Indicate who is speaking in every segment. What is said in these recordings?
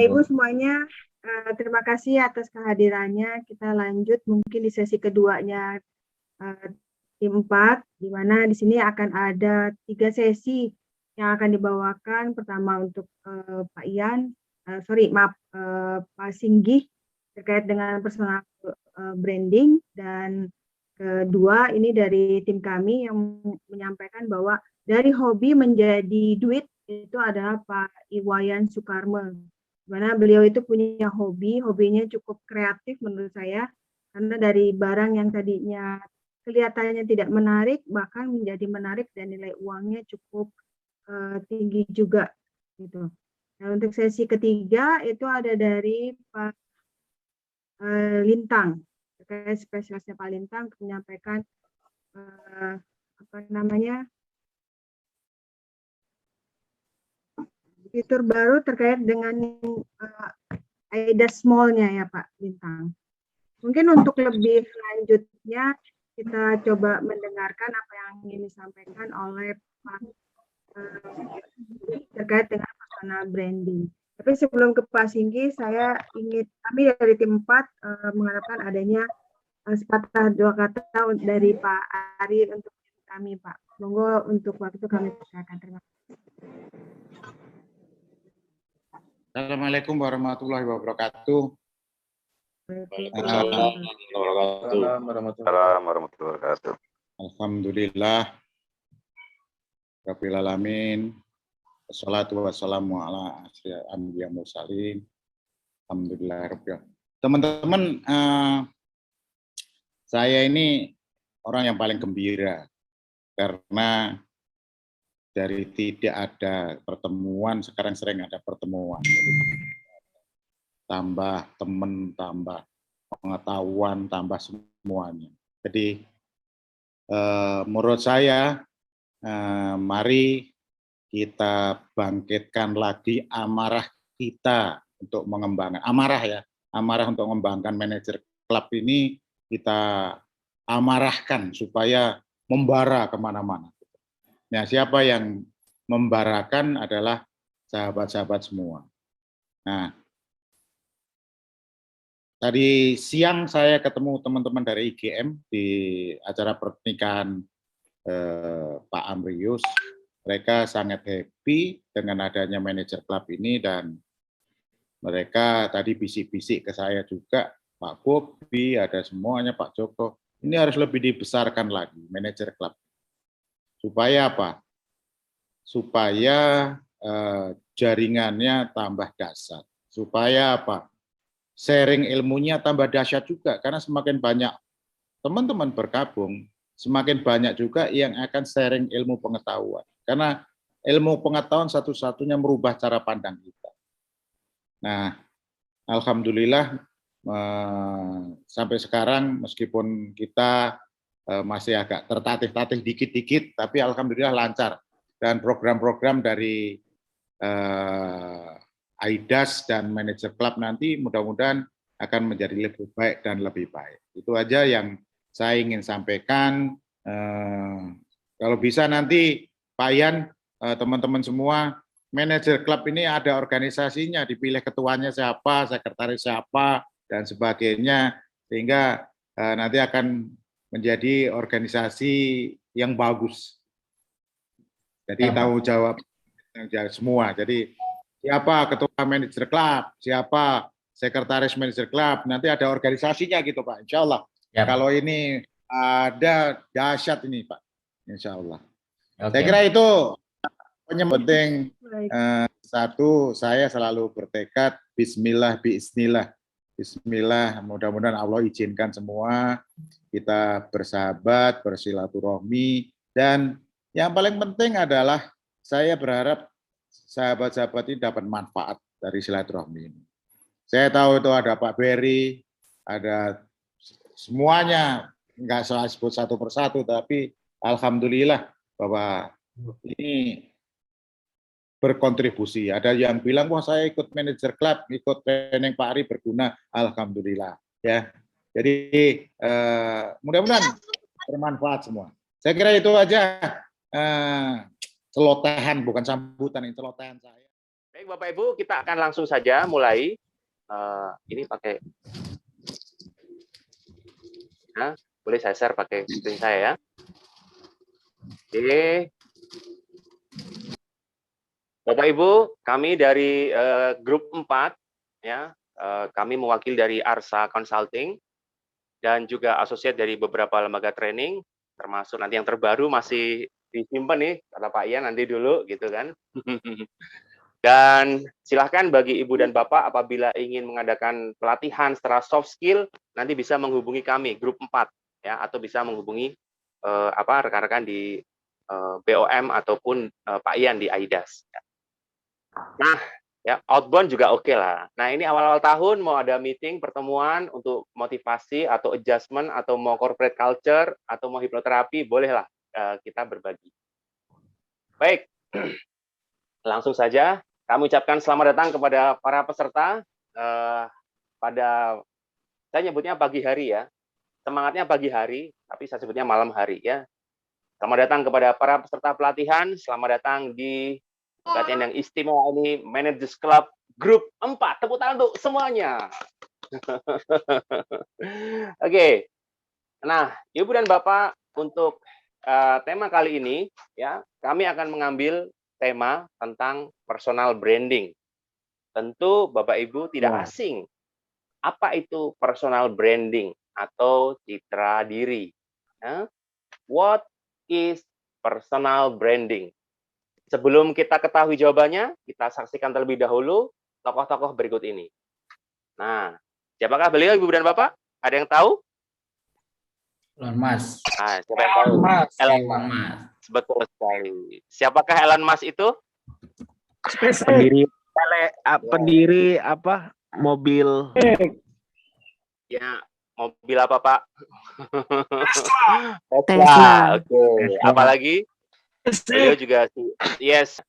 Speaker 1: Bapak Ibu semuanya, terima kasih atas kehadirannya. Kita lanjut mungkin di sesi keduanya tim 4, di mana di sini akan ada 3 sesi yang akan dibawakan. Pertama untuk Pak Ian, Pak Singgih terkait dengan personal branding, dan kedua ini dari tim kami yang menyampaikan bahwa dari hobi menjadi duit itu adalah Pak Iwayan Sukarme. Dimana beliau itu punya hobinya cukup kreatif menurut saya, karena dari barang yang tadinya kelihatannya tidak menarik bahkan menjadi menarik dan nilai uangnya cukup tinggi juga gitu. Nah, untuk sesi ketiga itu ada dari Pak Lintang, terkait spesialisnya Pak Lintang untuk menyampaikan fitur baru terkait dengan AIDA Small-nya ya Pak Lintang. Mungkin untuk lebih lanjutnya kita coba mendengarkan apa yang ingin disampaikan oleh Pak terkait dengan personal branding. Tapi sebelum ke Pak Singgi, kami dari tim 4 mengharapkan adanya sepatah dua kata dari Pak Ari untuk kami, Pak. Monggo untuk waktu kami persilakan. Terima kasih.
Speaker 2: Assalamualaikum warahmatullahi wabarakatuh.
Speaker 3: Waalaikumsalam warahmatullahi wabarakatuh.
Speaker 2: Alhamdulillah Rabbil alamin. Wassalatu wassalamu ala asyrofil anbiya'i wal mursalin. Alhamdulillah rabbil alamin. Teman-teman, saya ini orang yang paling gembira karena dari tidak ada pertemuan sekarang sering ada pertemuan. Jadi, tambah teman, tambah pengetahuan, tambah semuanya. Jadi menurut saya mari kita bangkitkan lagi amarah kita untuk mengembangkan, amarah untuk mengembangkan manajer klub ini, kita amarahkan supaya membara kemana-mana. Nah, siapa yang membarakan adalah sahabat-sahabat semua. Nah, tadi siang saya ketemu teman-teman dari IGM di acara pernikahan Pak Amrius. Mereka sangat happy dengan adanya manajer klub ini dan mereka tadi bisik-bisik ke saya juga, Pak Bobi, ada semuanya, Pak Joko. Ini harus lebih dibesarkan lagi manajer klub. Supaya apa? Supaya jaringannya tambah dahsyat. Supaya apa? Sharing ilmunya tambah dahsyat juga, karena semakin banyak teman-teman bergabung, semakin banyak juga yang akan sharing ilmu pengetahuan. Karena ilmu pengetahuan satu-satunya merubah cara pandang kita. Nah, alhamdulillah sampai sekarang meskipun kita masih agak tertatih-tatih dikit-dikit, tapi alhamdulillah lancar. Dan program-program dari AIDAS dan manajer klub nanti mudah-mudahan akan menjadi lebih baik dan lebih baik. Itu aja yang saya ingin sampaikan. Kalau bisa nanti Pak Ian, teman-teman semua, manajer klub ini ada organisasinya, dipilih ketuanya siapa, sekretaris siapa, dan sebagainya, sehingga nanti akan menjadi organisasi yang bagus. Jadi tahu jawab semua. Jadi siapa ketua manajer klub, siapa sekretaris manajer klub, nanti ada organisasinya gitu Pak, insya Allah. Ya. Kalau ini ada dahsyat ini Pak, insya Allah. Okay. Saya kira itu penting. Satu, saya selalu bertekad Bismillah, Bismillah, Bismillah. Mudah-mudahan Allah izinkan semua kita bersahabat, bersilaturahmi, dan yang paling penting adalah saya berharap sahabat-sahabat ini dapat manfaat dari silaturahmi ini. Saya tahu itu ada Pak Berry, ada semuanya, nggak salah sebut satu persatu, tapi alhamdulillah bahwa ini berkontribusi. Ada yang bilang, wah saya ikut manajer klub, ikut training Pak Ari berguna, alhamdulillah. Ya, jadi mudah-mudahan bermanfaat semua. Saya kira itu aja celotehan, bukan sambutan, ini celotehan saya.
Speaker 4: Baik Bapak Ibu, kita akan langsung saja mulai. Ini pakai, nah, boleh saya share pakai screen saya ya. Oke. Bapak Ibu, kami dari grup 4 ya, kami mewakili dari Arsa Consulting dan juga asosiat dari beberapa lembaga training, termasuk nanti yang terbaru masih disimpan nih, kata Pak Ian nanti dulu gitu kan. Dan silahkan bagi Ibu dan Bapak apabila ingin mengadakan pelatihan secara soft skill, nanti bisa menghubungi kami, grup 4, ya, atau bisa menghubungi rekan-rekan di BOM ataupun Pak Ian di AIDAS. Nah, ya, outbound juga oke lah. Nah, ini awal-awal tahun mau ada meeting, pertemuan untuk motivasi atau adjustment, atau mau corporate culture, atau mau hipnoterapi, bolehlah kita berbagi. Baik, langsung saja. Kami ucapkan selamat datang kepada para peserta pada, saya nyebutnya pagi hari ya, semangatnya pagi hari, tapi saya sebutnya malam hari ya. Selamat datang kepada para peserta pelatihan, selamat datang di pelatihan yang istimewa ini, Managers Club Grup 4. Tepuk tangan untuk semuanya. Oke, nah Ibu dan Bapak, untuk tema kali ini ya, kami akan mengambil tema tentang personal branding. Tentu Bapak Ibu tidak asing. Apa itu personal branding atau citra diri? What is personal branding? Sebelum kita ketahui jawabannya, kita saksikan terlebih dahulu tokoh-tokoh berikut ini. Nah, siapakah beliau Ibu dan Bapak? Ada yang tahu?
Speaker 5: Elon Musk.
Speaker 4: Siapa yang tahu? Elon Musk. Betul sekali. Siapakah Elon Musk itu?
Speaker 6: Pendiri apa? Mobil.
Speaker 4: Ya, mobil apa, Pak?
Speaker 7: Tesla.
Speaker 4: Oke. Apalagi? Beliau juga yes.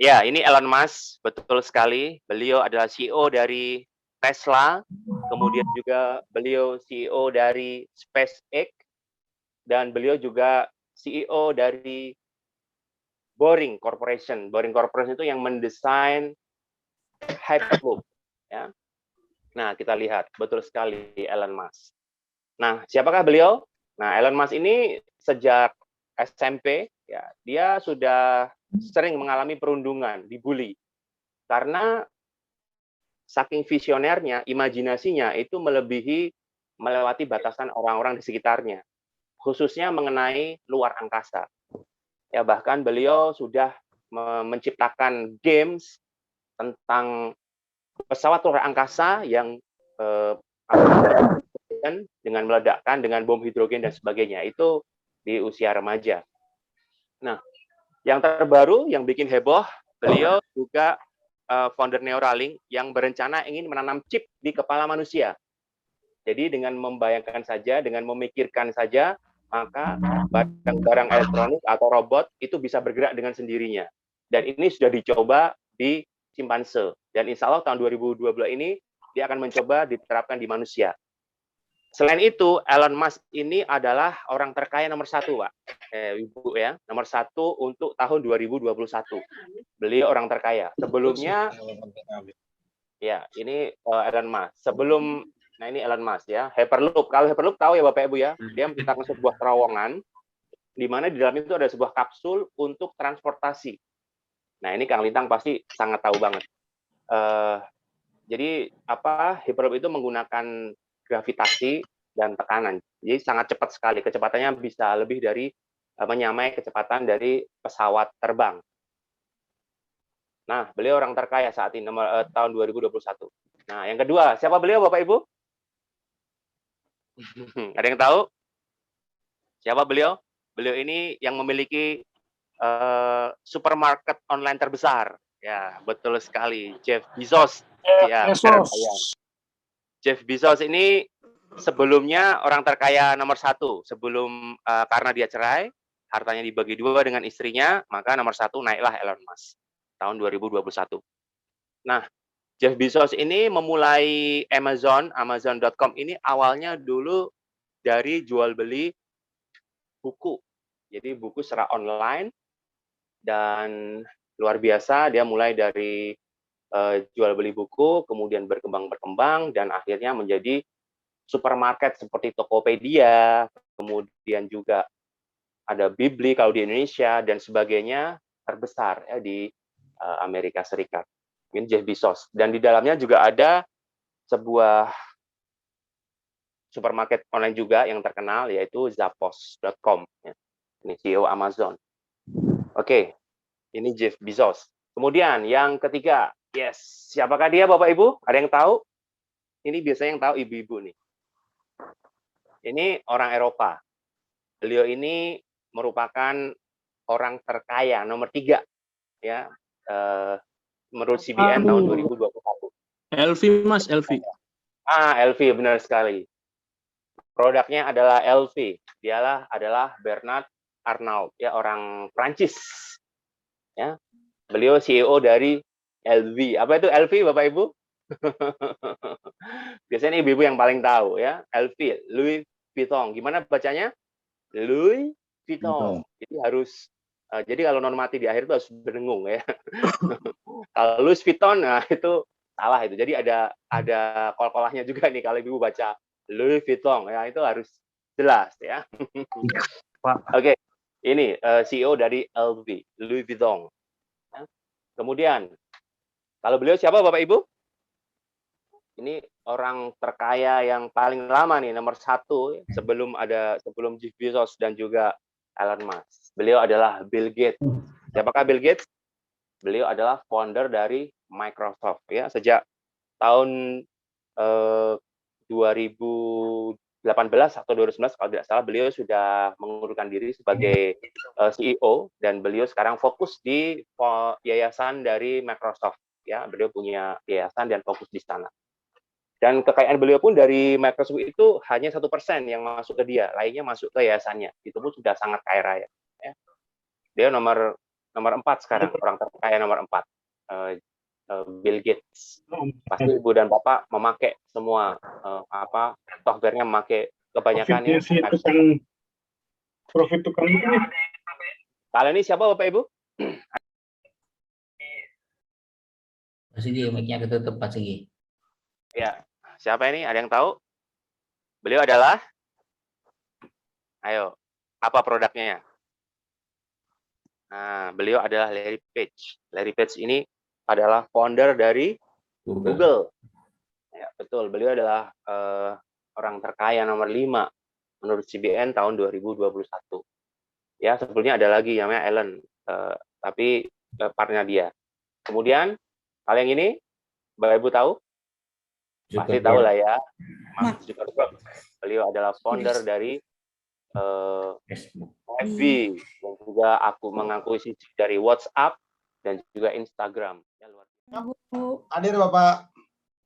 Speaker 4: Ya, ini Elon Musk, betul sekali. Beliau adalah CEO dari Tesla, kemudian juga beliau CEO dari SpaceX, dan beliau juga CEO dari Boring Corporation. Boring Corporation itu yang mendesain Hyperloop. Ya. Nah, kita lihat, betul sekali Elon Musk. Nah, siapakah beliau? Nah, Elon Musk ini sejak SMP, ya, dia sudah sering mengalami perundungan, dibully. Karena saking visionernya, imajinasinya itu melewati batasan orang-orang di sekitarnya. Khususnya mengenai luar angkasa. Ya, bahkan beliau sudah menciptakan games tentang pesawat luar angkasa yang dengan meledakkan dengan bom hidrogen dan sebagainya. Itu di usia remaja. Nah, yang terbaru yang bikin heboh, beliau juga founder Neuralink yang berencana ingin menanam chip di kepala manusia. Jadi dengan membayangkan saja, dengan memikirkan saja, maka barang-barang elektronik atau robot itu bisa bergerak dengan sendirinya. Dan ini sudah dicoba di simpanse. Dan insya Allah tahun 2022 ini dia akan mencoba diterapkan di manusia. Selain itu, Elon Musk ini adalah orang terkaya nomor 1, Pak. Ibu ya, nomor 1 untuk tahun 2021. Beliau orang terkaya. Sebelumnya, ya ini Elon Musk. Sebelum, nah ini Elon Musk ya, Hyperloop. Kalau Hyperloop tahu ya Bapak Ibu ya, dia menciptakan sebuah terowongan, di mana di dalam itu ada sebuah kapsul untuk transportasi. Nah ini Kang Lintang pasti sangat tahu banget. Jadi Hyperloop itu menggunakan gravitasi dan tekanan. Jadi sangat cepat sekali. Kecepatannya bisa lebih dari menyamai kecepatan dari pesawat terbang. Nah, beliau orang terkaya saat ini tahun 2021. Nah, yang kedua, siapa beliau Bapak Ibu? Ada yang tahu? Siapa beliau? Beliau ini yang memiliki supermarket online terbesar. Ya, betul sekali. Jeff Bezos. Ya, Jeff Bezos ini sebelumnya orang terkaya nomor 1. Sebelum karena dia cerai, hartanya dibagi 2 dengan istrinya, maka nomor 1 naiklah Elon Musk tahun 2021. Nah, Jeff Bezos ini memulai Amazon.com ini awalnya dulu dari jual beli buku. Jadi buku secara online, dan luar biasa dia mulai dari jual beli buku, kemudian berkembang, dan akhirnya menjadi supermarket seperti Tokopedia, kemudian juga ada Bibli kalau di Indonesia, dan sebagainya, terbesar ya di Amerika Serikat. Ini Jeff Bezos. Dan di dalamnya juga ada sebuah supermarket online juga yang terkenal, yaitu Zappos.com. Ya. Ini CEO Amazon. Oke, ini Jeff Bezos. Kemudian yang ketiga, yes, siapakah dia Bapak Ibu? Ada yang tahu? Ini biasanya yang tahu ibu-ibu nih. Ini orang Eropa. Beliau ini merupakan orang terkaya nomor 3 ya, menurut CBN tahun 2021.
Speaker 7: LV Mas, LV.
Speaker 4: LV, benar sekali. Produknya adalah LV. Dialah adalah Bernard Arnault, ya, orang Prancis. Ya. Beliau CEO dari LV. Apa itu LV, Bapak Ibu? Biasanya ibu-ibu yang paling tahu ya. LV, Louis Vuitton. Gimana bacanya? Louis Vuitton. Jadi harus jadi kalau non mati di akhir itu harus berdengung ya. Kalau Louis Vuitton, nah itu salah itu. Jadi ada kol-kolahnya juga nih kalau ibu baca Louis Vuitton ya, itu harus jelas ya. Oke, ini CEO dari LV, Louis Vuitton. Ya. Kemudian kalau beliau siapa Bapak Ibu? Ini orang terkaya yang paling lama nih, nomor 1 sebelum Jeff Bezos dan juga Elon Musk. Beliau adalah Bill Gates. Siapakah Bill Gates? Beliau adalah founder dari Microsoft ya. Sejak tahun 2018 atau 2019 kalau tidak salah, beliau sudah mengundurkan diri sebagai CEO, dan beliau sekarang fokus di yayasan dari Microsoft ya. Beliau punya yayasan dan fokus di sana. Dan kekayaan beliau pun dari Microsoft itu hanya 1% yang masuk ke dia, lainnya masuk ke yayasannya. Itu pun sudah sangat kaya raya. Ya. Dia nomor 4 sekarang, orang terkaya nomor 4, Bill Gates. Pasti ibu dan bapak memakai semua softwarenya, memakai kebanyakan ya.
Speaker 8: Profit tukang ini.
Speaker 4: Kalian ini siapa Bapak Ibu?
Speaker 5: Pak Sigi, mic-nya ketutup Pak Sigi.
Speaker 4: Ya, siapa ini? Ada yang tahu? Beliau adalah, ayo, apa produknya? Nah, beliau adalah Larry Page. Larry Page ini adalah founder dari Google. Ya, betul. Beliau adalah orang terkaya nomor 5 menurut CBN tahun 2021. Ya, sebelumnya ada lagi namanya Ellen, tapi partner dia. Kemudian, kalian ini, Bapak Ibu tahu? Pasti tahu lah ya. Mark Zuckerberg. Beliau adalah founder dari FB, dan juga aku mengakuisisi dari WhatsApp dan juga Instagram. Ya, luar biasa.
Speaker 8: Hadir Bapak.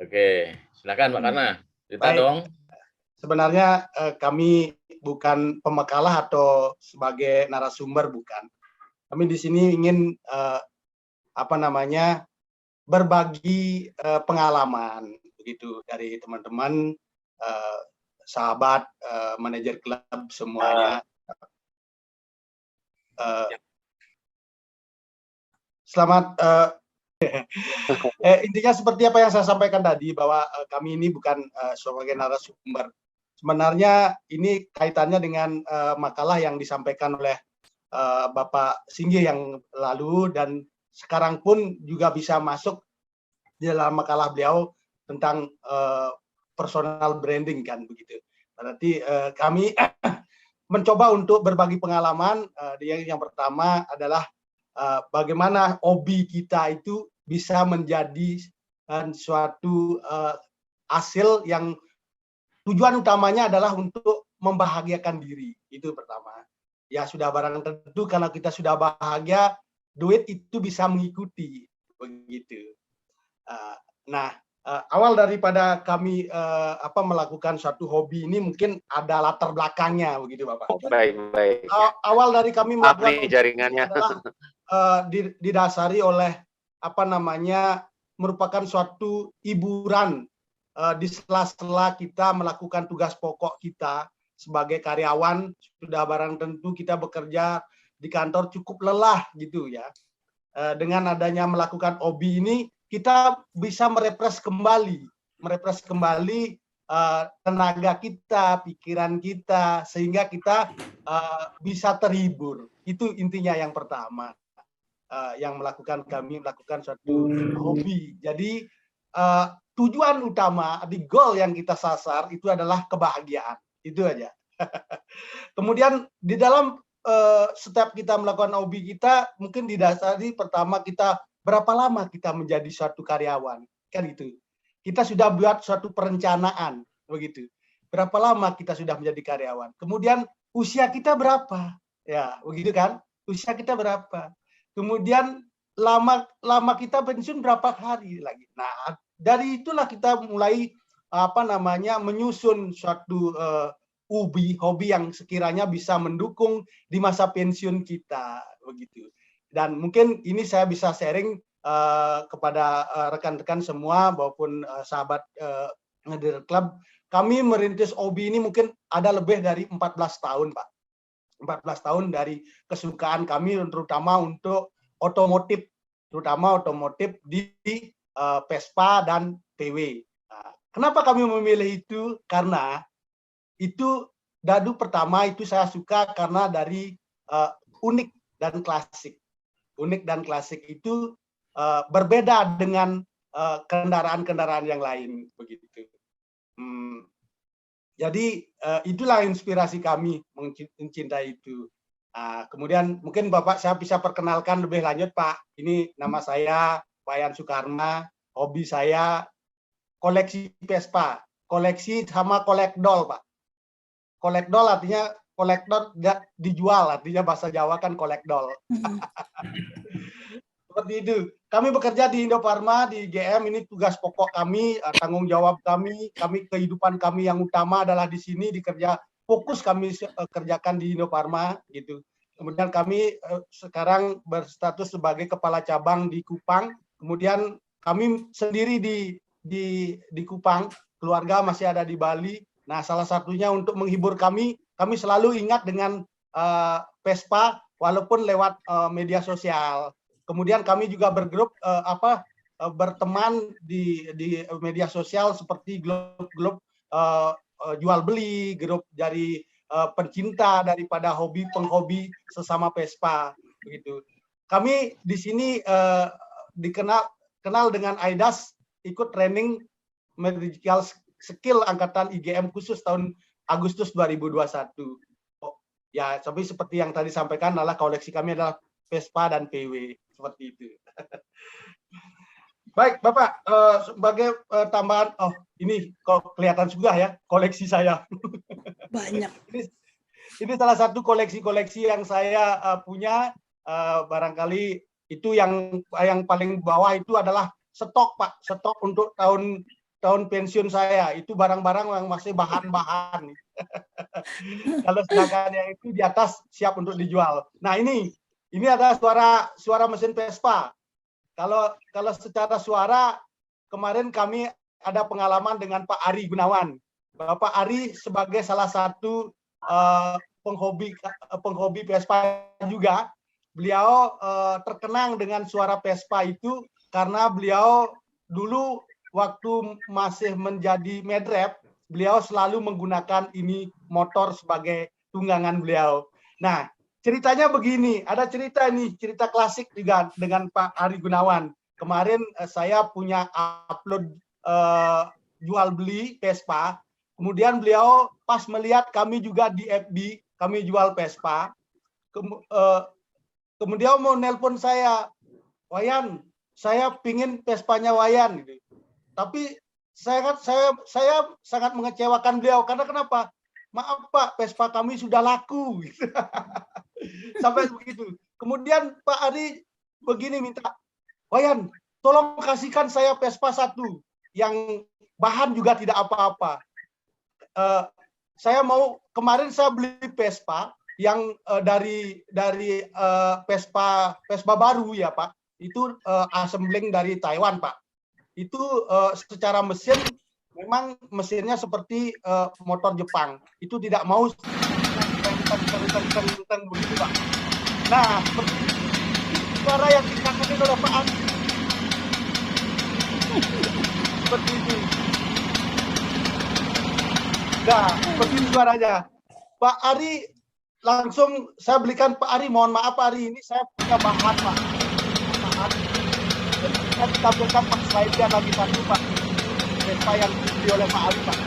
Speaker 7: Oke, silakan Pak Karna. Cerita
Speaker 8: Baik.
Speaker 7: dong.
Speaker 8: Sebenarnya kami bukan pemakalah atau sebagai narasumber, bukan. Kami di sini ingin berbagi pengalaman begitu dari teman-teman, sahabat, manajer klub semuanya. Selamat. Intinya seperti apa yang saya sampaikan tadi, bahwa kami ini bukan sebagai narasumber. Sebenarnya ini kaitannya dengan makalah yang disampaikan oleh Bapak Singgi yang lalu, dan sekarang pun juga bisa masuk di dalam makalah beliau tentang personal branding, kan begitu. Berarti kami mencoba untuk berbagi pengalaman. Yang pertama adalah bagaimana hobi kita itu bisa menjadi suatu hasil yang tujuan utamanya adalah untuk membahagiakan diri. Itu pertama. Ya sudah barang tentu kalau kita sudah bahagia, duit itu bisa mengikuti, begitu. Awal daripada kami melakukan suatu hobi ini mungkin ada latar belakangnya, begitu Bapak.
Speaker 4: Baik.
Speaker 8: Awal dari kami melakukan
Speaker 4: jaringannya
Speaker 8: adalah didasari oleh merupakan suatu hiburan di sela-sela kita melakukan tugas pokok kita sebagai karyawan. Sudah barang tentu kita bekerja di kantor cukup lelah gitu ya. Dengan adanya melakukan hobi ini, kita bisa merepres kembali tenaga kita, pikiran kita, sehingga kita bisa terhibur. Itu intinya yang pertama, yang kami melakukan suatu hobi. Jadi tujuan utama, di goal yang kita sasar itu adalah kebahagiaan. Itu aja. Kemudian di dalam setiap kita melakukan hobi kita, mungkin didasari pertama kita berapa lama kita menjadi suatu karyawan, kan itu. Kita sudah buat suatu perencanaan, begitu. Berapa lama kita sudah menjadi karyawan. Kemudian usia kita berapa, ya, begitu kan? Usia kita berapa. Kemudian lama kita pensiun berapa hari lagi. Nah, dari itulah kita mulai menyusun suatu hobi yang sekiranya bisa mendukung di masa pensiun kita, begitu. Dan mungkin ini saya bisa sharing kepada rekan-rekan semua maupun sahabat Leader Club. Kami merintis hobi ini mungkin ada lebih dari 14 tahun, Pak. 14 tahun dari kesukaan kami terutama untuk otomotif, di Vespa dan PW. Nah, kenapa kami memilih itu? Karena itu dadu pertama itu saya suka karena dari unik dan klasik. Unik dan klasik itu berbeda dengan kendaraan-kendaraan yang lain, begitu. Jadi itulah inspirasi kami mencintai itu. Kemudian mungkin Bapak saya bisa perkenalkan lebih lanjut, Pak. Ini nama saya Wayan Sukarma. Hobi saya koleksi Vespa, koleksi sama kolekdol, Pak. Kolekdol artinya kolektor dijual, artinya bahasa Jawa kan kolekdol. Seperti itu. Kami bekerja di Indofarma, di GM, ini tugas pokok kami, tanggung jawab kami, kehidupan kami yang utama adalah di sini, fokus kami kerjakan di Indofarma, gitu. Kemudian kami sekarang berstatus sebagai kepala cabang di Kupang, kemudian kami sendiri di Kupang, keluarga masih ada di Bali. Nah, salah satunya untuk menghibur kami selalu ingat dengan Vespa, walaupun lewat media sosial. Kemudian kami juga bergrup berteman di media sosial seperti grup jual beli, grup dari pencinta daripada penghobi sesama Vespa, begitu. Kami di sini kenal dengan Aidas, ikut training medical skill angkatan IGM khusus tahun Agustus 2021. Ya, tapi seperti yang tadi sampaikan adalah koleksi kami adalah Vespa dan PW, seperti itu. Baik, Bapak, sebagai tambahan, ini kok kelihatan sudah ya koleksi saya.
Speaker 9: Banyak.
Speaker 8: Ini salah satu koleksi-koleksi yang saya punya. Barangkali itu yang paling bawah itu adalah stok, Pak, stok untuk tahun pensiun saya. Itu barang-barang yang masih bahan-bahan. Kalau sedangkan yang itu di atas siap untuk dijual. Nah, ini ada suara mesin Vespa. Kalau secara suara, kemarin kami ada pengalaman dengan Pak Ari Gunawan. Bapak Ari sebagai salah satu penghobi Vespa juga, beliau terkenang dengan suara Vespa itu karena beliau dulu waktu masih menjadi medrep, beliau selalu menggunakan ini motor sebagai tunggangan beliau. Nah, ceritanya begini, ada cerita klasik juga dengan Pak Ari Gunawan. Kemarin saya punya upload jual beli Vespa, kemudian beliau pas melihat kami juga di FB, kami jual Vespa, kemudian mau nelpon saya, Wayan, saya pingin Vespanya Wayan, gitu. Tapi saya sangat mengecewakan beliau, karena kenapa? Maaf Pak, Vespa kami sudah laku. Sampai begitu. Kemudian Pak Ari begini minta, Wayan, tolong kasihkan saya Vespa satu yang bahan juga tidak apa-apa. Saya mau, kemarin saya beli Vespa yang dari Vespa baru ya Pak. Itu assembling dari Taiwan Pak. Itu secara mesin memang mesinnya seperti motor Jepang. Itu tidak mau begitu Pak. Nah, suara yang dikatakan oleh Pak Ari. Seperti ini. Nah, seperti ini suaranya. Pak Ari, langsung saya belikan Pak Ari. Mohon maaf Pak Ari, ini saya punya bahan Pak. Bahan. Jadi kita tampilkan Pak slide-nya lagi satu Pak. Vespa yang dibeli oleh Pak Ari Pak.